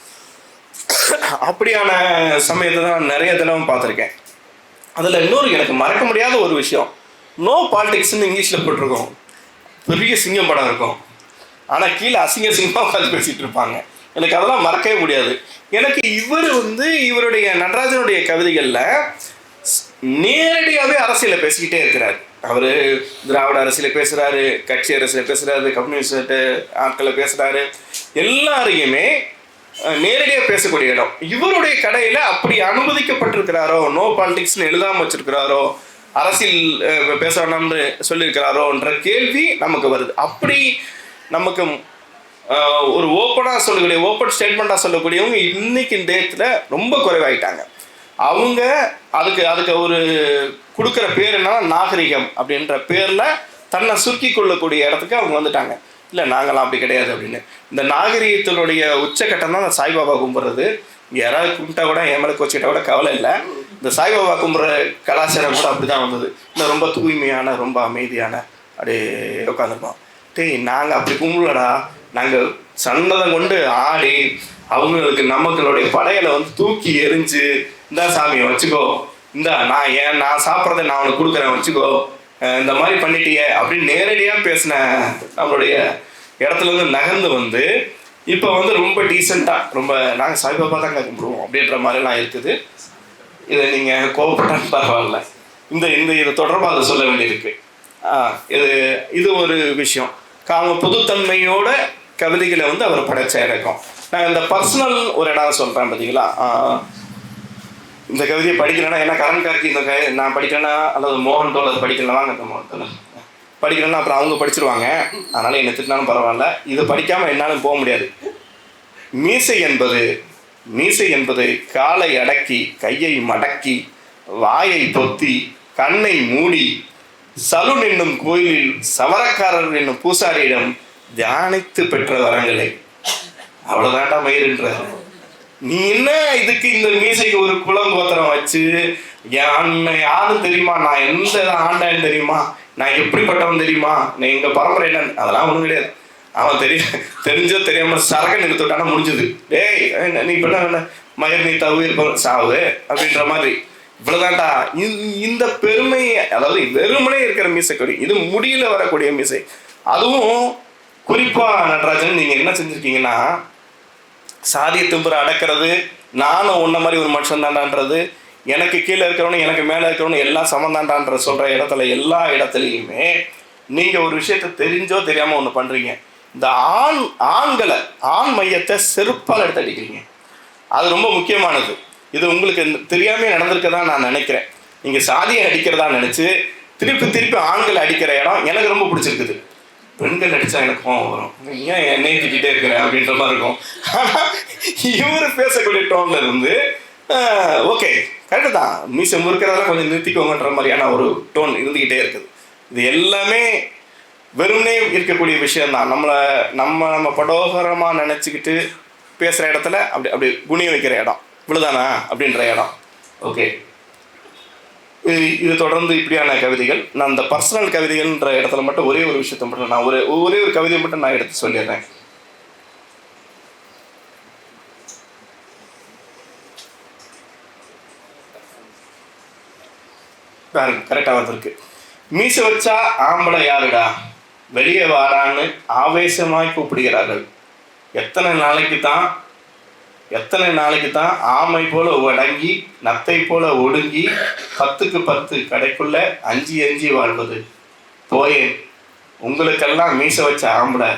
அப்படியான சமயத்தை தான் நான் நிறைய தடவை பார்த்துருக்கேன். அதில் இன்னொரு எனக்கு மறக்க முடியாத ஒரு விஷயம், நோ பாலிடிக்ஸ்ன்னு இங்கிலீஷில் போட்டிருக்கோம். பெரிய சிங்கம் படம் இருக்கும், ஆனால் கீழே அசிங்கமாக உட்காந்து பேசிகிட்டு இருப்பாங்க. எனக்கு அதெல்லாம் மறக்கவே முடியாது. எனக்கு இவருடைய நடராஜனுடைய கவிதைகளில் நேரடியாகவே அரசியலை பேசிக்கிட்டே இருக்கிறார். அவர் திராவிட அரசியலை பேசுகிறாரு, கட்சி அரசியலை பேசுகிறாரு, கம்யூனிஸ்ட் ஆட்களை பேசுகிறாரு, எல்லாரையுமே நேரடியாக பேசக்கூடிய இடம். இவருடைய கடையில் அப்படி அனுமதிக்கப்பட்டிருக்கிறாரோ, நோ பாலிடிக்ஸ்னு எழுதாமல் வச்சிருக்கிறாரோ, அரசியல் பேச வேணாம்னு சொல்லியிருக்கிறாரோன்ற கேள்வி நமக்கு வருது. அப்படி நமக்கு ஒரு ஓப்பனாக சொல்லக்கூடிய, ஓப்பன் ஸ்டேட்மெண்ட்டாக சொல்லக்கூடியவங்க இன்னைக்கு டேட்டில் ரொம்ப குறைவாயிட்டாங்க. அவங்க அதுக்கு ஒரு கொடுக்குற பேர் என்னன்னா நாகரிகம் அப்படின்ற பேரில் தன்னை சுருக்கி கொள்ளக்கூடிய இடத்துக்கு அவங்க வந்துட்டாங்க. இல்லை நாங்களாம் அப்படி கிடையாது அப்படின்னு. இந்த நாகரிகத்தினுடைய உச்சக்கட்டம் தான் சாய்பாபா கும்பிட்றது. யாராவது கும்பிட்டா கூட என் மேலே கோச்சிக்கிட்டா கூட கவலை இல்லை. இந்த சாய்பாபா கும்பிட்ற கலாச்சாரம் கூட அப்படி தான் வந்தது. இன்னும் ரொம்ப தூய்மையான, ரொம்ப அமைதியான அப்படியே உட்காந்துருப்போம். நாங்கள் அப்படி கும்பிடலடா, நாங்கள் சன்னதம் கொண்டு ஆடி அவங்களுக்கு நம்மளுடைய படையலை தூக்கி எரிஞ்சு, இந்தா சாமியை வச்சுக்கோ, இந்தா நான் சாப்பிட்றதை நான் அவனுக்கு கொடுக்குறேன் வச்சுக்கோ, இந்த மாதிரி பண்ணிட்டியே அப்படின்னு நேரடியாக பேசின நம்மளுடைய இடத்துல நகர்ந்து இப்போ ரொம்ப டீசெண்டாக, ரொம்ப நாங்கள் சாய்பாபா தாங்க கும்பிடுவோம் அப்படின்ற மாதிரிலாம் இருக்குது. இதை நீங்கள் கோவப்பட்டாலும் பரவாயில்ல, இது தொடர்பாக அதை சொல்ல வேண்டியிருக்கு. இது ஒரு விஷயம். பொதுத்தன்மையோட கவிதைகளை அவர் படைச்ச இறக்கம். நான் இந்த பர்சனல் ஒரு இடம் சொல்கிறேன் பார்த்தீங்களா, இந்த கவிதையை படிக்கிறேன்னா, ஏன்னா கரண் கார்கி இந்த நான் படிக்கிறேன்னா, அல்லது மோகன் தோல் அது படிக்கலாம், வாங்க இந்த மோகன் தோல் படிக்கிறேன்னா அப்புறம் அவங்க படிச்சிருவாங்க, அதனால் என்னை திட்டினாலும் பரவாயில்ல. இது படிக்காமல் என்னாலும் போக முடியாது. மீசை என்பது காலை அடக்கி, கையை மடக்கி, வாயை பொத்தி, கண்ணை மூடி, சலுன் என்னும் கோயிலில் சவரக்காரர் என்னும் பூசாரியிடம் தியானித்து பெற்ற வரங்களை. அவ்வளோதான்டா மயிருன்ற. நீ என்ன இதுக்கு இந்த மீசைக்கு ஒரு குலங்கோத்திரம் வச்சு, யாரும் தெரியுமா, நான் எந்த ஆண்டான்னு தெரியுமா, நான் எப்படிப்பட்டவன் தெரியுமா, நான் எங்கள் பரம்பரை என்னன்னு, அதெல்லாம் ஒன்றும் கிடையாது. அவன் தெரிஞ்சோ தெரியாமல் சரக நிறுத்திட்டானா முடிஞ்சது. டேய் நீ இப்போ என்ன மயிர் நீ தவு இருப்ப சாவு அப்படின்ற மாதிரி. இவ்வளோதான்டா. இந்த பெருமை, அதாவது வெறுமனே இருக்கிற மீசைக்கொடி, இது முடியல வரக்கூடிய மீசை. அதுவும் குறிப்பாக நடராஜன் நீங்கள் என்ன செஞ்சுருக்கீங்கன்னா, சாதிய திம்புரை அடக்கிறது, நானும் உன்ன மாதிரி ஒரு மனுஷன் தாண்டான்றது, எனக்கு கீழே இருக்கிறவனு எனக்கு மேலே இருக்கிறவனு எல்லாம் சமந்தாண்டான்ற சொல்கிற இடத்துல எல்லா இடத்துலையுமே நீங்கள் ஒரு விஷயத்தை தெரிஞ்சோ தெரியாமல் ஒன்று பண்ணுறீங்க. இந்த ஆண் மையத்தை செருப்பால் எடுத்து அடிக்கிறீங்க. அது ரொம்ப முக்கியமானது. இது உங்களுக்கு தெரியாமே நடந்திருக்கதான் நான் நினைக்கிறேன். நீங்கள் சாதியை அடிக்கிறதா நினச்சி திருப்பி ஆண்களை அடிக்கிற இடம் எனக்கு ரொம்ப பிடிச்சிருக்குது. பெண்கள் அடித்தா எனக்கு கோவம் வரும், ஏன் என்னையே திட்டிகிட்டே இருக்கிறேன் அப்படின்ற மாதிரி இருக்கும். ஆனால் இவர் பேசக்கூடிய டோனில் ஓகே கரெக்டு தான், மீசை முறுக்கிறதெல்லாம் கொஞ்சம் நிறுத்திக்கோங்கன்ற மாதிரியான ஒரு டோன் இருந்துக்கிட்டே இருக்குது. இது எல்லாமே வெறுமனே இருக்கக்கூடிய விஷயந்தான். நம்ம படோகரமாக நினச்சிக்கிட்டு பேசுகிற இடத்துல அப்படி குனிய வைக்கிற இடம், இவ்வளோதானா அப்படின்ற இடம். ஓகே, இது தொடர்ந்து இப்படியான கவிதைகள். நான் இந்த பர்சனல் கவிதைகள்ன்ற இடத்துல மட்டும் ஒரே ஒரு விஷயத்தை மட்டும் நான் ஒரே ஒரு கவிதையை மட்டும் நான் எடுத்து சொல்லிடுறேன். பாருங்க, கரெக்டாக வந்திருக்கு. மீசை வச்சா ஆம்பளை யாருடா, வெளியே வாரான்னு ஆவேசமாய் கூப்பிடுகிறார்கள். எத்தனை நாளைக்கு தான் ஆமை போல அடங்கி, நத்தை போல ஒடுங்கி, 10க்கு 10 கடைக்குள்ள அஞ்சி வாழ்வது. போயேன், உங்களுக்கெல்லாம் மீசை வச்ச ஆம்பளை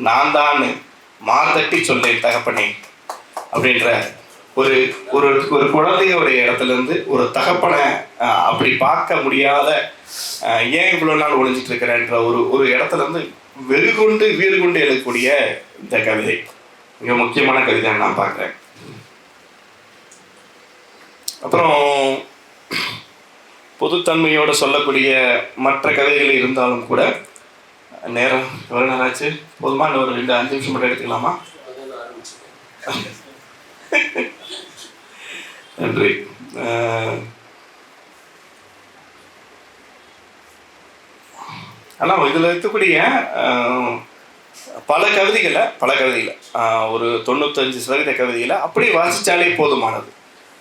நான் தான் மார்தட்டி சொல்லேன் தகப்பனே அப்படின்ற ஒரு ஒரு குழந்தையோடைய இடத்துலேருந்து ஒரு தகப்பனை அப்படி பார்க்க முடியாத, ஏன் இவ்வளோ நாள் ஒழிஞ்சிட்டு இருக்கிறேன்ற ஒரு இடத்துலேருந்து வீறு கொண்டு எழுதக்கூடிய இந்த கவிதை மிக முக்கியமான கவிதை நான் பார்க்குறேன். அப்புறம் பொதுத்தன்மையோடு சொல்லக்கூடிய மற்ற கவிதைகள் இருந்தாலும் கூட, நேரம் எவ்வளோ நேரம் ஆச்சு, போதுமா? இன்னும் ஒரு 2-5 நிமிஷம் மட்டும் எடுத்துக்கலாமா? நன்றி. ஆனால் இதில் இருக்கக்கூடிய பல கவிதைகளை ஒரு 95% கவிதைகளை அப்படியே வாசித்தாலே போதுமானது.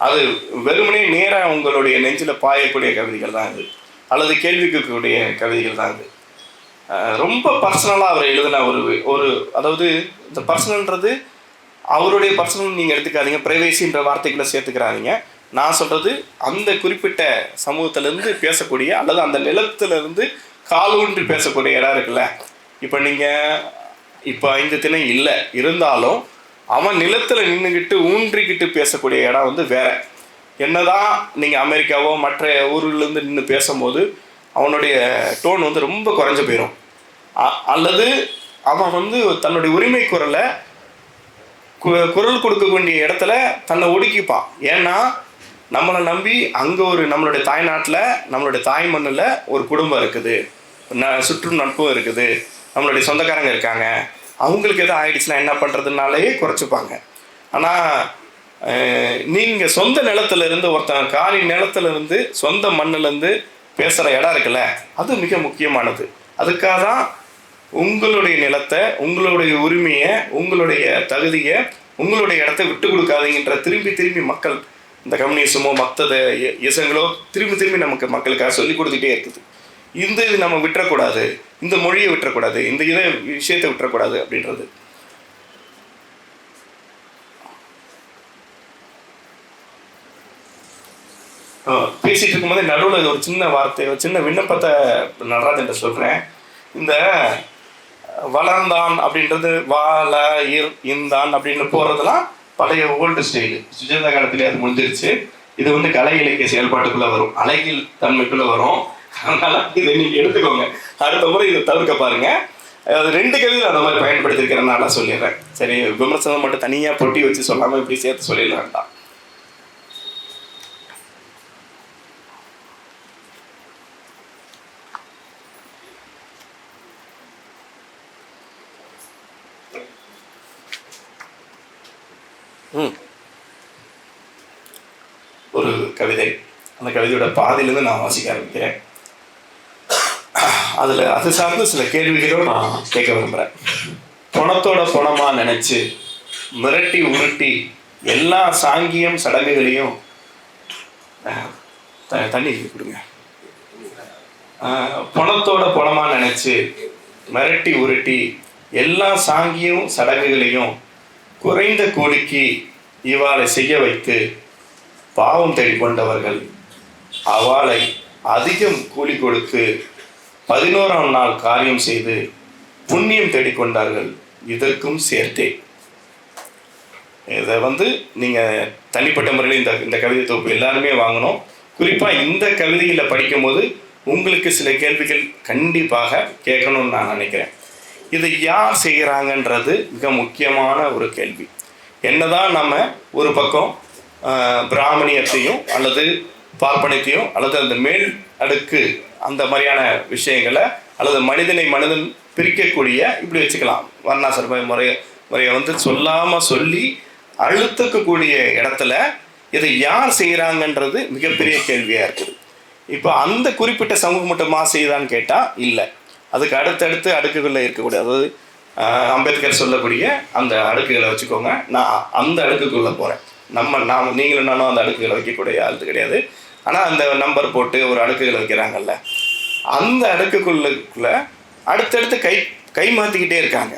அது வெறுமனே நேராக உங்களுடைய நெஞ்சில் பாயக்கூடிய கவிதைகள் தான் இது, அல்லது கேள்விக்கூடிய கவிதைகள் தான் இது. ரொம்ப பர்சனலாக அவர் எழுதின ஒரு அதாவது இந்த பர்சனல்ன்றது அவருடைய பர்சனல் நீங்கள் எடுத்துக்காதீங்க, ப்ரைவேசின்ற வார்த்தைகளை சேர்த்துக்கிறாதீங்க. நான் சொல்கிறது அந்த குறிப்பிட்ட சமூகத்திலேருந்து பேசக்கூடிய அல்லது அந்த நிலத்திலேருந்து காலூன்றி பேசக்கூடிய இடம் இருக்குல்ல. இப்போ நீங்கள் இப்போ 5 திணை இல்லை இருந்தாலும் அவன் நிலத்தில் நின்றுக்கிட்டு ஊன்றிக்கிட்டு பேசக்கூடிய இடம் வந்து வேறு. என்னதான் நீங்கள் அமெரிக்காவோ மற்ற ஊர்லேருந்து நின்று பேசும்போது அவனுடைய டோன் வந்து ரொம்ப குறைஞ்சு போயிடும். அல்லது அவன் வந்து தன்னுடைய உரிமை குரல் கொடுக்க வேண்டிய இடத்துல தன்னை ஒடுக்கிப்பான். ஏன்னா நம்மளை நம்பி அங்கே நம்மளுடைய தாய்நாட்டில் நம்மளுடைய தாய் மண்ணில் ஒரு குடும்பம் இருக்குது, சுற்றும் நட்பும் இருக்குது, நம்மளுடைய சொந்தக்காரங்க இருக்காங்க, அவங்களுக்கு எதாவது ஆயிடுச்சுன்னா என்ன பண்ணுறதுனாலே குறைச்சிப்பாங்க. ஆனால் நீங்கள் சொந்த நிலத்துலேருந்து ஒருத்தன் காலி நிலத்துலேருந்து சொந்த மண்ணிலேருந்து பேசுகிற இடம் இருக்குல்ல, அது மிக முக்கியமானது. அதுக்காக தான் உங்களுடைய நிலத்தை, உங்களுடைய உரிமையை, உங்களுடைய தகுதியை, உங்களுடைய இடத்த விட்டு கொடுக்காதீங்கன்ற திரும்பி மக்கள் இந்த கம்யூனிசமோ மற்ற இசங்களோ திரும்பி நமக்கு மக்களுக்காக சொல்லி கொடுத்துட்டே இருக்குது. இது நம்ம விட்டுறக்கூடாது, இந்த மொழியை விட்டுறக்கூடாது, இந்த விஷயத்தை விட்டுறக்கூடாது அப்படின்றது. பேசிகிட்டு இருக்கும்போது நடுவில் ஒரு சின்ன வார்த்தை, ஒரு சின்ன விண்ணப்பத்தை நடராஜன்ட்ட சொல்கிறேன். இந்த வளர்ந்தான் அப்படின்றது வாழ இந்தான் அப்படின்னு போகிறதுலாம் பழைய ஓல்டு ஸ்டைலு, சுஜாதா காலத்திலே அது முடிஞ்சிருச்சு. இது வந்து கலை இலக்கிய செயல்பாட்டுக்குள்ளே வரும், அழகில் தன்மைக்குள்ளே வரும். அதனால் இதை நீங்கள் எடுத்துக்கோங்க, அடுத்த முறை இதை தவிர்க்க பாருங்கள். அது 2 கவிதை அந்த மாதிரி பயன்படுத்திருக்கிறேன் நான் சொல்லிடுறேன். சரி, விமர்சனம் மட்டும் தனியாக பொட்டி வச்சு சொல்லாமல் இப்படி சேர்த்து சொல்லிடலாம் தான். ஒரு கவிதை, அந்த கவிதையோட பாதியிலேருந்து நான் வாசிக்க ஆரம்பிக்கிறேன். அதில் அது சார்ந்து சில கேள்விகளோடு நான் கேட்க விரும்புகிறேன். பணத்தோட பணமாக நினச்சி மிரட்டி உருட்டி எல்லா சாங்கியம் சடங்குகளையும் தண்ணி கொடுங்க. பணத்தோட பணமாக நினச்சி மிரட்டி உருட்டி எல்லா சாங்கியம் சடங்குகளையும் குறைந்த கூலிக்கு இவாளை செய்ய வைத்து பாவம் தேடிக்கொண்டவர்கள் அவளை அதிகம் கூலி கொடுத்து 11ஆம் நாள் காரியம் செய்து புண்ணியம் தேடிக்கொண்டார்கள், இதற்கும் சேர்த்தே. இதை வந்து நீங்கள் தனிப்பட்ட முறையில் இந்த கவிதை தொகுப்பு எல்லாருமே வாங்கணும். குறிப்பாக இந்த கவிதையில் படிக்கும்போது உங்களுக்கு சில கேள்விகள் கண்டிப்பாக கேட்கணும்னு நான் நினைக்கிறேன். இதை யார் செய்கிறாங்கன்றது மிக முக்கியமான ஒரு கேள்வி. என்னதான் நம்ம ஒரு பக்கம் பிராமணியத்தையும் அல்லது பார்ப்பனத்தையும் அல்லது அந்த மேல் அடுக்கு அந்த மாதிரியான விஷயங்களை அல்லது மனிதன் பிரிக்கக்கூடிய இப்படி வச்சுக்கலாம், வர்ணாசிரம முறையை வந்து சொல்லாமல் சொல்லி அழுத்தக்கூடிய இடத்துல இதை யார் செய்கிறாங்கன்றது மிகப்பெரிய கேள்வியாக இருக்குது. இப்போ அந்த குறிப்பிட்ட சமூகம் மட்டுமா செய்தான்னு கேட்டால் இல்லை, அதுக்கு அடுத்தடுத்து அடுக்குகளில் இருக்கக்கூடிய, அதாவது அம்பேத்கர் சொல்லக்கூடிய அந்த அடுக்குகளை வச்சுக்கோங்க. நான் அந்த அடுக்குக்குள்ளே போகிறேன். நீங்களும் நானும் அந்த அடுக்குகளை வைக்கக்கூடிய ஆளுது கிடையாது. ஆனால் அந்த நம்பர் போட்டு ஒரு அடுக்குகளை வைக்கிறாங்கல்ல, அந்த அடுக்குக்குள்ள அடுத்தடுத்து கை மாற்றிக்கிட்டே இருக்காங்க.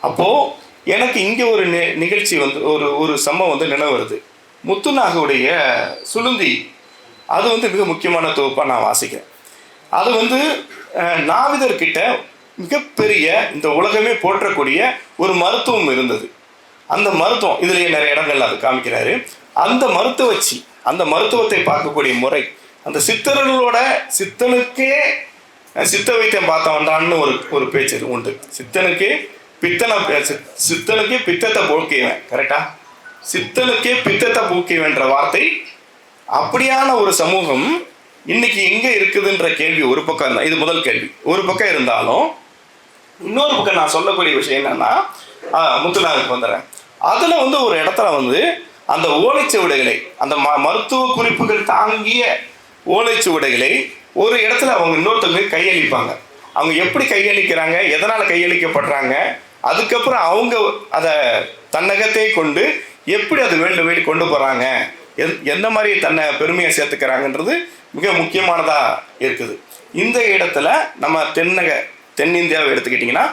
அப்போது எனக்கு இங்கே ஒரு நிகழ்ச்சி வந்து ஒரு சம்பவம் வந்து நினைவு வருது. முத்துநாகவுடைய சுளுந்தி, அது வந்து மிக முக்கியமான தொகுப்பாக நான் வாசிக்கிறேன். அது வந்து நாவிதர்கிட்ட மிகப்பெரிய இந்த உலகமே போற்றக்கூடிய ஒரு மருத்துவம் இருந்தது. அந்த மருத்துவம் இதுலேயே நிறைய இடங்கள் அது காமிக்கிறாரு. அந்த மருத்துவத்தை பார்க்கக்கூடிய முறை, அந்த சித்தர்களோட சித்தனுக்கே சித்த வைத்தியம் பார்த்த வந்தான்னு ஒரு பேச்சு உண்டு. சித்தனுக்கே பித்தத்தை போக்கியவன், கரெக்டா? சித்தனுக்கே பித்தத்தை போக்கியவன்ற வார்த்தை. அப்படியான ஒரு சமூகம் இன்னைக்கு எங்கே இருக்குதுன்ற கேள்வி ஒரு பக்கம் தான், இது முதல் கேள்வி ஒரு பக்கம் இருந்தாலும், இன்னொரு பக்கம் நான் சொல்லக்கூடிய விஷயம் என்னன்னா, முத்துநாகருக்கு வந்துடுறேன். அதில் வந்து ஒரு இடத்துல வந்து அந்த ஓலைச்சுவடைகளை, அந்த மருத்துவ குறிப்புகள் தாங்கிய ஓலைச்சுவடைகளை ஒரு இடத்துல அவங்க இன்னொருத்தவங்க கையளிப்பாங்க. அவங்க எப்படி கையளிக்கிறாங்க, எதனால் கையளிக்கப்படுறாங்க, அதுக்கப்புறம் அவங்க அதை தன்னகத்தை கொண்டு எப்படி அது வேண்டு கொண்டு போகிறாங்க, எந்த மாதிரி தன்னை பெருமையை சேர்த்துக்கிறாங்கன்றது மிக முக்கியமானதாக இருக்குது. இந்த இடத்துல நம்ம தென்னிந்தியாவை எடுத்துக்கிட்டிங்கன்னா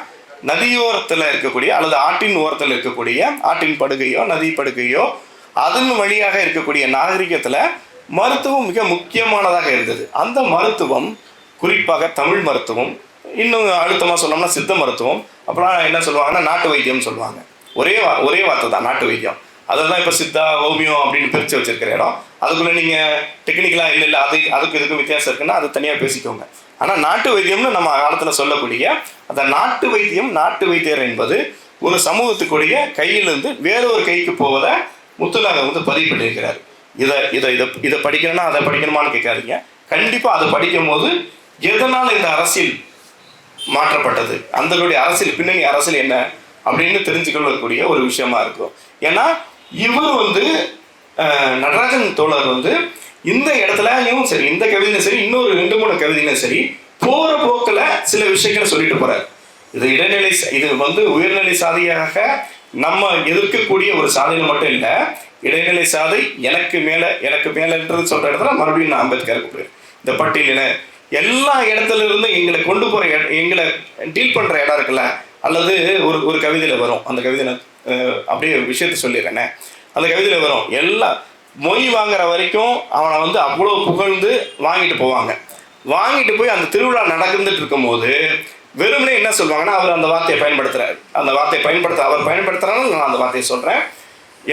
நதியோரத்தில் இருக்கக்கூடிய அல்லது ஆற்றின் ஓரத்தில் இருக்கக்கூடிய ஆற்றின் படுகையோ நதி படுகையோ அதன் வழியாக இருக்கக்கூடிய நாகரிகத்தில் மருத்துவம் மிக முக்கியமானதாக இருந்தது. அந்த மருத்துவம் குறிப்பாக தமிழ் மருத்துவம், இன்னும் அழுத்தமாக சொல்லணும்னா சித்த மருத்துவம், அப்புறம் என்ன சொல்லுவாங்கன்னா நாட்டு வைத்தியம்னு சொல்லுவாங்க. ஒரே வார்த்தை தான் நாட்டு வைத்தியம். அதெல்லாம் இப்போ சித்தா ஹோமியோ அப்படின்னு பிரித்து வச்சிருக்கிற இடம். அதுக்குள்ளே நீங்கள் டெக்னிக்கலாக இல்லை அதுக்கு இதுக்கும் வித்தியாசம் இருக்குன்னா அது தனியாக பேசிக்கோங்க. ஆனால் நாட்டு வைத்தியம்னு நம்ம காலத்தில் சொல்லக்கூடிய அந்த நாட்டு வைத்தியர் என்பது ஒரு சமூகத்துக்குடைய கையிலிருந்து வேறொரு கைக்கு போவதை முத்துநாகர் பதிவு பண்ணியிருக்கிறார். இதை படிக்கணும்னா அதை படிக்கணுமான்னு கேட்காதீங்க. கண்டிப்பாக அதை படிக்கும் போது எதனால் இந்த அரசியல் மாற்றப்பட்டது, அந்தளுடைய அரசியல் பின்னணி அரசியல் என்ன அப்படின்னு தெரிஞ்சுக்கொள்ளக்கூடிய ஒரு விஷயமா இருக்கும். ஏன்னா இவர் நடராஜன் தோழர் இந்த இடத்துலயும் சரி, இந்த கவிதையும் சரி, இன்னொரு 2-3 கவிதையும் சரி, போற போக்கில் சில விஷயங்களை சொல்லிட்டு போறாரு. இது உயர்நிலை சாதியாக நம்ம எதிர்க்கக்கூடிய ஒரு சாதியில் மட்டும் இல்லை, இடைநிலை சாதி எனக்கு மேலன்றது சொல்ற இடத்துல மறுபடியும் நான் அம்பேத்கருக்கு போயிரு. இந்த பட்டியலில் எல்லா இடத்துல இருந்து எங்களை கொண்டு போற எங்களை டீல் பண்ற இடம் இருக்குல்ல, அல்லது ஒரு கவிதையில வரும். அந்த கவிதையில அப்படியே விஷயத்த சொல்லிடுறேனே. அந்த கவிதையில வரும், எல்லாம் மொய் வாங்குற வரைக்கும் அவனை அவ்வளோ புகழ்ந்து வாங்கிட்டு போவாங்க. வாங்கிட்டு போய் அந்த திருவிழா நடந்துட்டு இருக்கும் போது வெறுமனே என்ன சொல்லுவாங்கன்னா, அவர் அந்த வார்த்தையை பயன்படுத்துறாரு. அந்த வார்த்தையை அவர் பயன்படுத்துறாங்க, நான் அந்த வார்த்தையை சொல்றேன்.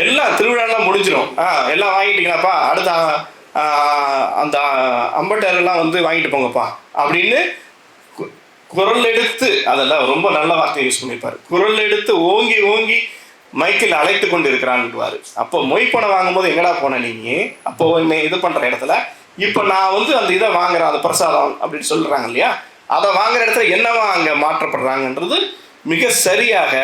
எல்லாம் திருவிழாலாம் முடிஞ்சிடும், எல்லாம் வாங்கிட்டீங்களாப்பா, அடுத்த அந்த அம்பட்டரெல்லாம் வாங்கிட்டு போங்கப்பா அப்படின்னு குரல் எடுத்து, அதெல்லாம் ரொம்ப நல்ல வார்த்தையை யூஸ் பண்ணியிருப்பார். குரல் எடுத்து ஓங்கி ஓங்கி மைக்கில் அழைத்து கொண்டு இருக்கிறான்னுவார். அப்போ மொய் பணம் வாங்கும்போது எங்கடா போன நீங்க, அப்போ இது பண்ற இடத்துல இப்போ நான் அந்த இதை வாங்குறேன், அந்த பிரசாதம் அப்படின்னு சொல்றாங்க இல்லையா, அதை வாங்குற இடத்துல என்னவா அங்கே மாற்றப்படுறாங்கன்றது மிக சரியாக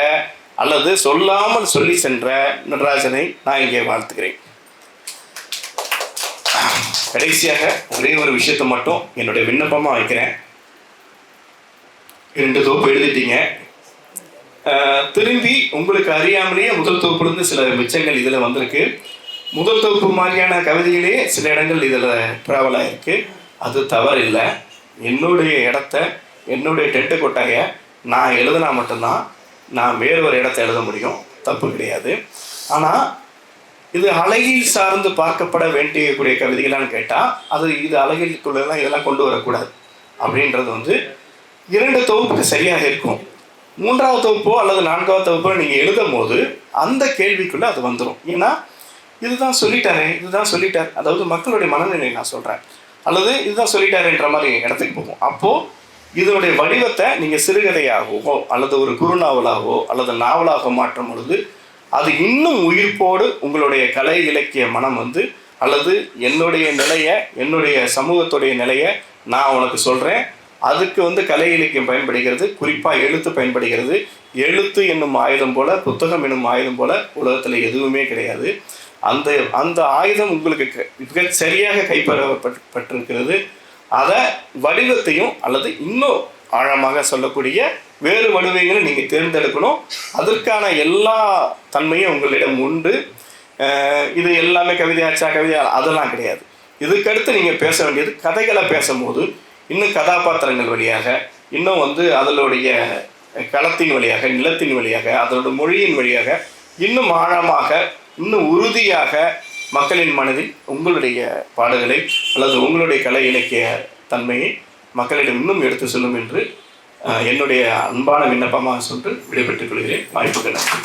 அல்லது சொல்லாமல் சொல்லி சென்ற நடராஜனை நான் இங்கே வாழ்த்துக்கிறேன். கடைசியாக ஒரே ஒரு விஷயத்தை மட்டும் என்னுடைய விண்ணப்பமாக வைக்கிறேன். 2 தொகுப்பு எழுதிட்டீங்க, திரும்பி உங்களுக்கு அறியாமலேயே முதல் தொகுப்புலேருந்து சில மிச்சங்கள் இதில் வந்திருக்கு. முதல் தொகுப்பு மாதிரியான கவிதைகளே சில இடங்கள் இதில் ட்ராவலாக இருக்குது. அது தவறில்லை. என்னுடைய இடத்த, என்னுடைய டெட்டு கொட்டாயை நான் எழுதினா மட்டும்தான் நான் வேறு இடத்த எழுத முடியும், தப்பு கிடையாது. ஆனால் இது அழகில் சார்ந்து பார்க்கப்பட வேண்டியக்கூடிய கவிதைகளான்னு கேட்டால் இது அழகிற்குள்ளெல்லாம் இதெல்லாம் கொண்டு வரக்கூடாது அப்படின்றது 2 தொகுப்புக்கு சரியாக இருக்கும். 3வது தொகுப்போ அல்லது 4வது தொகுப்போ நீங்கள் எழுதும் போது அந்த கேள்விக்குள்ளே அது வந்துடும். ஏன்னா இதுதான் சொல்லிட்டார், அதாவது மக்களுடைய மனநிலை நான் சொல்கிறேன், அல்லது இதுதான் சொல்லிட்டாருன்ற மாதிரி இடத்துக்கு போகும். அப்போது இதனுடைய வடிவத்தை நீங்கள் சிறுகதையாகவோ அல்லது ஒரு குறுநாவலாகவோ அல்லது நாவலாக மாற்றும் பொழுது அது இன்னும் உயிர்ப்போடு உங்களுடைய கலை இலக்கிய மனம் அல்லது என்னுடைய நிலையை, என்னுடைய சமூகத்துடைய நிலையை நான் உனக்கு சொல்கிறேன். அதுக்கு கலை இலக்கியம் பயன்படுகிறது, குறிப்பாக எழுத்து பயன்படுகிறது. எழுத்து என்னும் ஆயுதம் போல, புத்தகம் என்னும் ஆயுதம் போல உலகத்தில் எதுவுமே கிடையாது. அந்த ஆயுதம் உங்களுக்கு மிக சரியாக கைப்பற்றப்பட்டிருக்கிறது. அதை வடிவத்தையும் அல்லது இன்னும் ஆழமாக சொல்லக்கூடிய வேறு வடிவங்களை நீங்கள் தேர்ந்தெடுக்கணும். அதற்கான எல்லா தன்மையும் உங்களிடம் உண்டு. இது எல்லாமே கவிதையாச்சா, அதெல்லாம் கிடையாது. இதுக்கடுத்து நீங்கள் பேச வேண்டியது கதைகளை பேசும்போது இன்னும் கதாபாத்திரங்கள் வழியாக, இன்னும் அதனுடைய களத்தின் வழியாக, நிலத்தின் வழியாக, அதனோட மொழியின் வழியாக இன்னும் ஆழமாக, இன்னும் உறுதியாக மக்களின் மனதில் உங்களுடைய பாடுகளை அல்லது உங்களுடைய கலை இலக்கிய தன்மையை மக்களிடம் இன்னும் எடுத்து செல்லும் என்று என்னுடைய அன்பான விண்ணப்பமாக சொல்லி விடைபெற்றுக் கொள்கிறேன். வாய்ப்புக்கு நன்றி.